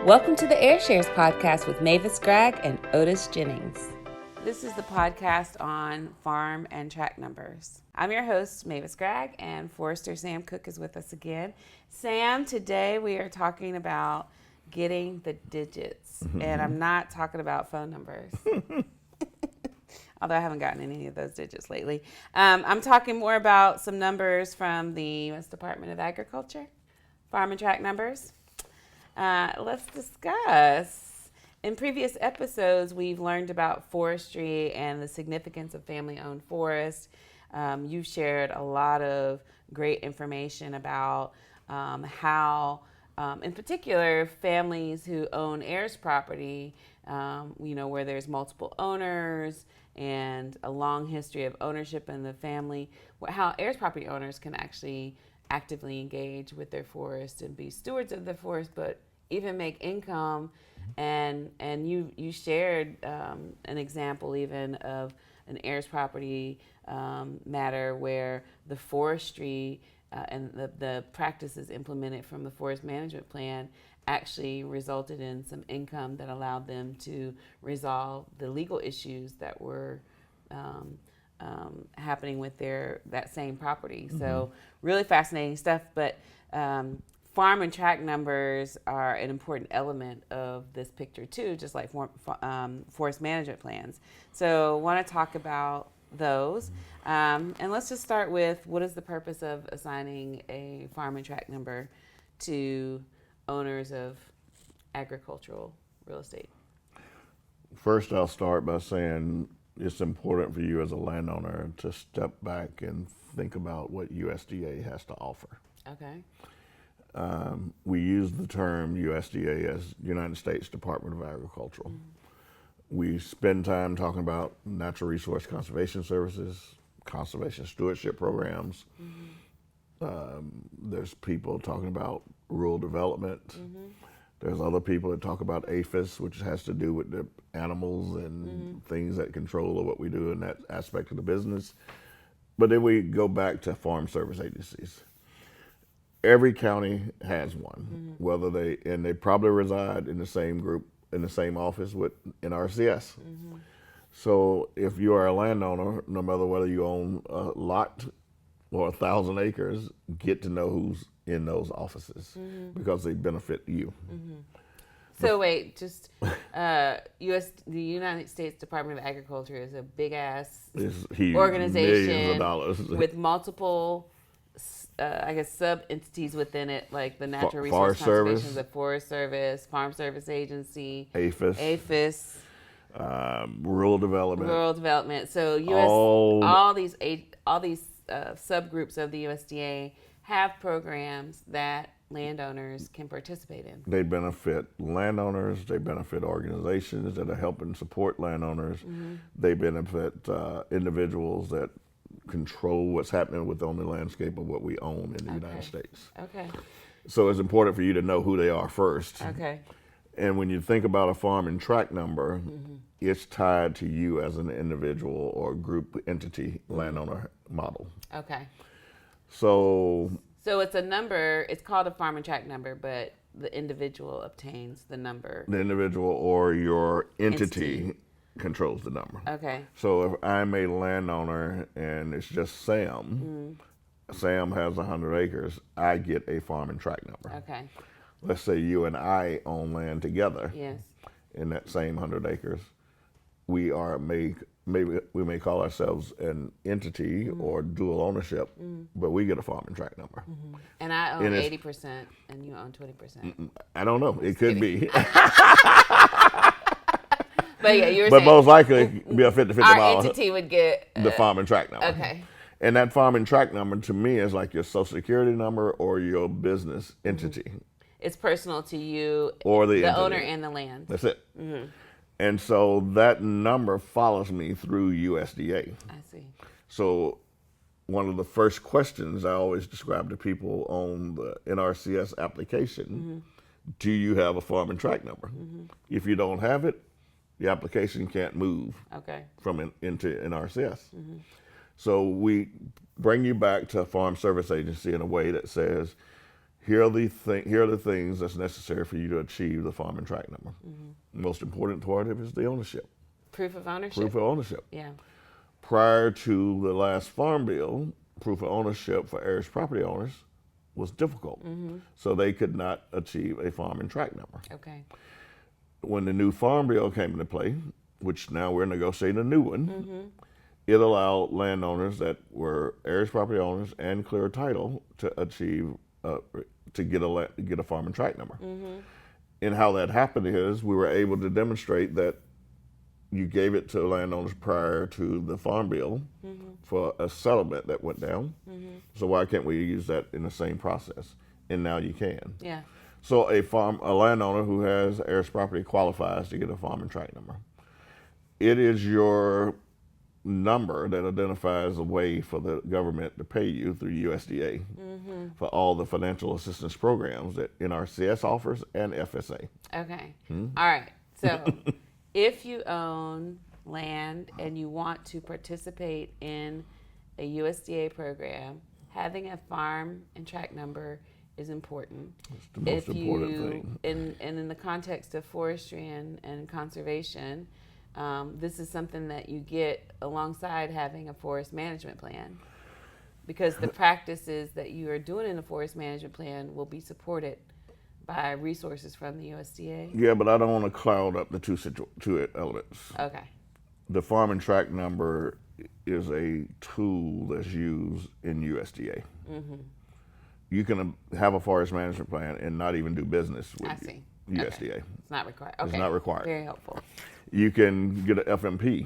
Welcome to the AirShares podcast with Mavis Gregg and Otis Jennings. This is the podcast on farm and tract numbers. I'm your host, Mavis Gregg, and Forester Sam Cook is with us again. Sam, today we are talking about getting the digits, and I'm not talking about phone numbers. Although I haven't gotten any of those digits lately. I'm talking more about some numbers from the U.S. Department of Agriculture, farm and tract numbers. Let's discuss. In previous episodes, we've learned about forestry and the significance of family-owned forests. You've shared a lot of great information about how, in particular, families who own heirs property, where there's multiple owners and a long history of ownership in the family, how heirs property owners can actually actively engage with their forest and be stewards of the forest, but even make income. And you shared an example even of an heirs property matter where the forestry and the practices implemented from the forest management plan actually resulted in some income that allowed them to resolve the legal issues that were happening with that same property. Mm-hmm. So really fascinating stuff, but farm and tract numbers are an important element of this picture too, just like forest management plans. So I want to talk about those. And let's just start with, what is the purpose of assigning a farm and tract number to owners of agricultural real estate? First, I'll start by saying it's important for you as a landowner to step back and think about what USDA has to offer. Okay. We use the term USDA as United States Department of Agriculture. Mm-hmm. We spend time talking about natural resource conservation services, conservation stewardship programs. Mm-hmm. There's people talking about rural development. Mm-hmm. There's other people that talk about APHIS, which has to do with the animals and mm-hmm. things that control what we do in that aspect of the business. But then we go back to farm service agencies. Every county has one, mm-hmm. They probably reside in the same group, in the same office with NRCS. Mm-hmm. So if you are a landowner, no matter whether you own a lot or 1,000 acres, get to know who's in those offices, mm-hmm. because they benefit you. Mm-hmm. So wait, just the United States Department of Agriculture is a big ass organization, millions of dollars, with multiple sub-entities within it, like the Natural Resource Conservation, the Forest Service, Farm Service Agency, APHIS, Rural Development. So all these subgroups of the USDA have programs that landowners can participate in. They benefit landowners, they benefit organizations that are helping support landowners, mm-hmm. they benefit individuals that control what's happening within the landscape of what we own in the United States. Okay. So it's important for you to know who they are first. Okay. And when you think about a farm and tract number, mm-hmm. it's tied to you as an individual or group entity landowner model. Okay. So it's a number, it's called a farm and tract number, but the individual obtains the number. The individual or your entity controls the number. Okay. So if I'm a landowner and it's just Sam, Sam has 100 acres, I get a farm and tract number. Okay. Let's say you and I own land together. Yes. In that same 100 acres. We may call ourselves an entity or dual ownership, but we get a farm and tract number. Mm-hmm. And I own 80% and you own 20%. I don't know. It could be. But yeah, you were but saying, most likely be a 50-50 our entity would get the farm and tract number. Okay. And that farm and tract number to me is like your social security number or your business entity. Mm-hmm. It's personal to you or the owner and the land. That's it. Mm-hmm. And so that number follows me through USDA. I see. So one of the first questions I always describe to people on the NRCS application, do you have a farm and tract number? Mm-hmm. If you don't have it, the application can't move into NRCS. Mm-hmm. So we bring you back to a farm service agency in a way that says, here are the things that's necessary for you to achieve the farm and tract number. The most important part of it is the ownership. Proof of ownership. Proof of ownership. Yeah. Prior to the last farm bill, proof of ownership for heirs property owners was difficult. So they could not achieve a farm and tract number. Okay. When the new farm bill came into play, which now we're negotiating a new one, it allowed landowners that were heirs property owners and clear title to achieve to get a farm and tract number. And how that happened is we were able to demonstrate that you gave it to landowners prior to the farm bill for a settlement that went down. So why can't we use that in the same process? And now you can. Yeah. So a landowner who has heirs property qualifies to get a farm and tract number. It is your number that identifies a way for the government to pay you through USDA for all the financial assistance programs that NRCS offers and FSA. Okay. All right. So if you own land and you want to participate in a USDA program, having a farm and tract number is important. It's the most important thing. And in the context of forestry and conservation, this is something that you get alongside having a forest management plan, because the practices that you are doing in the forest management plan will be supported by resources from the USDA. Yeah, but I don't want to cloud up the two elements. Okay. The farm and tract number is a tool that's used in USDA. You can have a forest management plan and not even do business with USDA. Okay. It's not required. Okay. It's not required. Very helpful. You can get an FMP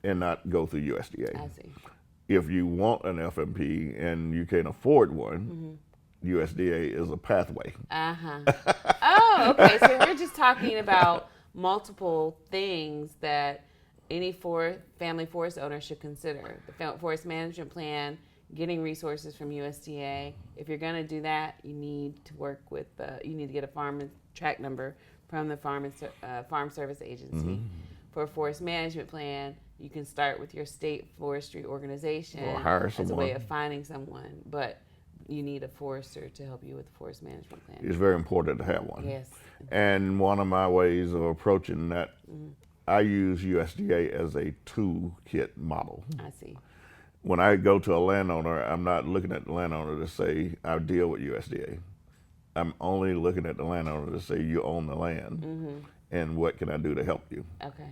and not go through USDA. I see. If you want an FMP and you can't afford one, USDA is a pathway. Oh, okay. So we're just talking about multiple things that any family forest owner should consider. The forest management plan, getting resources from USDA. If you're going to do that, you need to work with, you need to get a farm and tract number from the Farm Service Agency. For a forest management plan, you can start with your state forestry organization or hire someone. As a way of finding someone, but you need a forester to help you with the forest management plan. It's very important to have one. Yes. And one of my ways of approaching that, I use USDA as a toolkit model. I see. When I go to a landowner, I'm not looking at the landowner to say, I deal with USDA. I'm only looking at the landowner to say, you own the land, and what can I do to help you? Okay.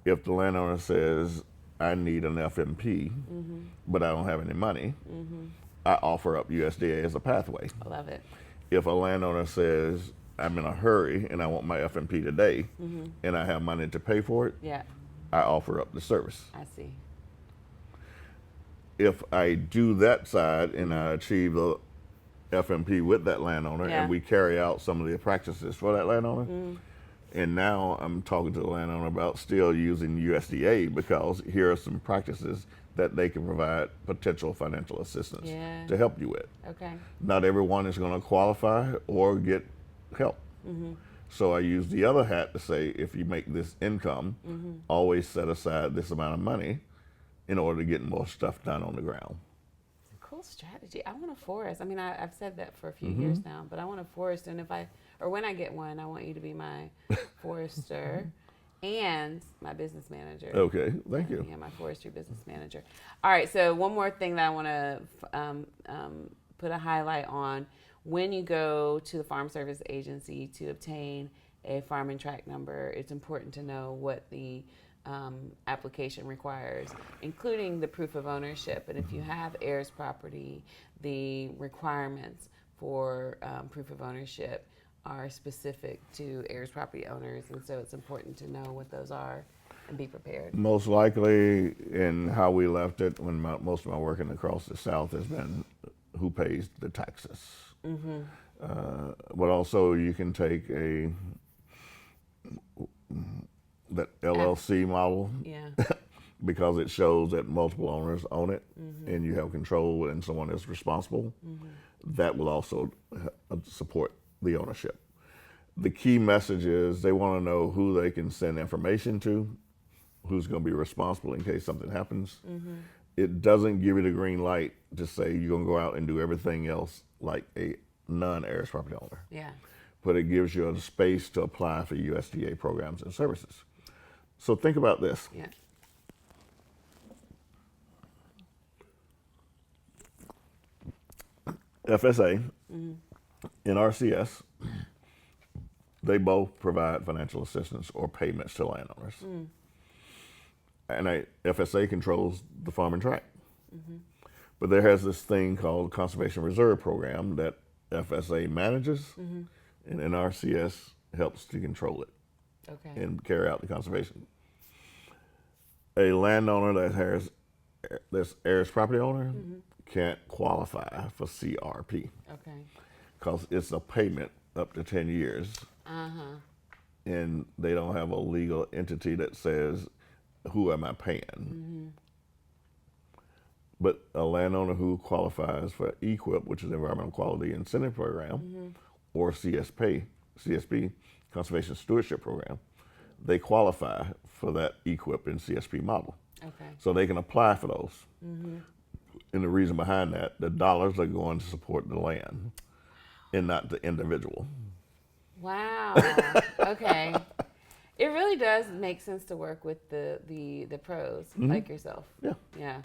If the landowner says, I need an FMP, but I don't have any money, I offer up USDA as a pathway. I love it. If a landowner says, I'm in a hurry and I want my FMP today, and I have money to pay for it, I offer up the service. I see. If I do that side and I achieve the FMP with that landowner and we carry out some of the practices for that landowner, and now I'm talking to the landowner about still using USDA because here are some practices that they can provide potential financial assistance to help you with. Okay. Not everyone is going to qualify or get help. So I use the other hat to say, if you make this income, always set aside this amount of money in order to get more stuff done on the ground. Cool strategy. I want a forest. I mean, I've said that for a few years now, but I want a forest. And when I get one, I want you to be my forester and my business manager. Okay, thank you. Yeah, my forestry business manager. All right, so one more thing that I want to put a highlight on. When you go to the Farm Service Agency to obtain a farm and tract number, it's important to know what the application requires, including the proof of ownership. And if you have heirs property, the requirements for proof of ownership are specific to heirs property owners, and so it's important to know what those are and be prepared. Most likely, in how we left it, when most of my working across the South has been who pays the taxes. But also you can take that LLC model, because it shows that multiple owners own it and you have control and someone is responsible. That will also support the ownership. The key message is they want to know who they can send information to, who's going to be responsible in case something happens. It doesn't give you the green light to say you're going to go out and do everything else like a non-heiress property owner. Yeah. But it gives you a space to apply for USDA programs and services. So think about this. Yeah. FSA and RCS, they both provide financial assistance or payments to landowners. And FSA controls the farm and tract. But there has this thing called Conservation Reserve Program that FSA manages, and NRCS helps to control it and carry out the conservation. A landowner that's heirs property owner can't qualify for CRP because it's a payment up to 10 years, and they don't have a legal entity that says, who am I paying? But a landowner who qualifies for EQIP, which is Environmental Quality Incentive Program, or CSP, Conservation Stewardship Program, they qualify for that EQIP and CSP model. So they can apply for those. And the reason behind that, the dollars are going to support the land and not the individual. Wow. Okay. It really does make sense to work with the pros like yourself. Yeah. Yeah.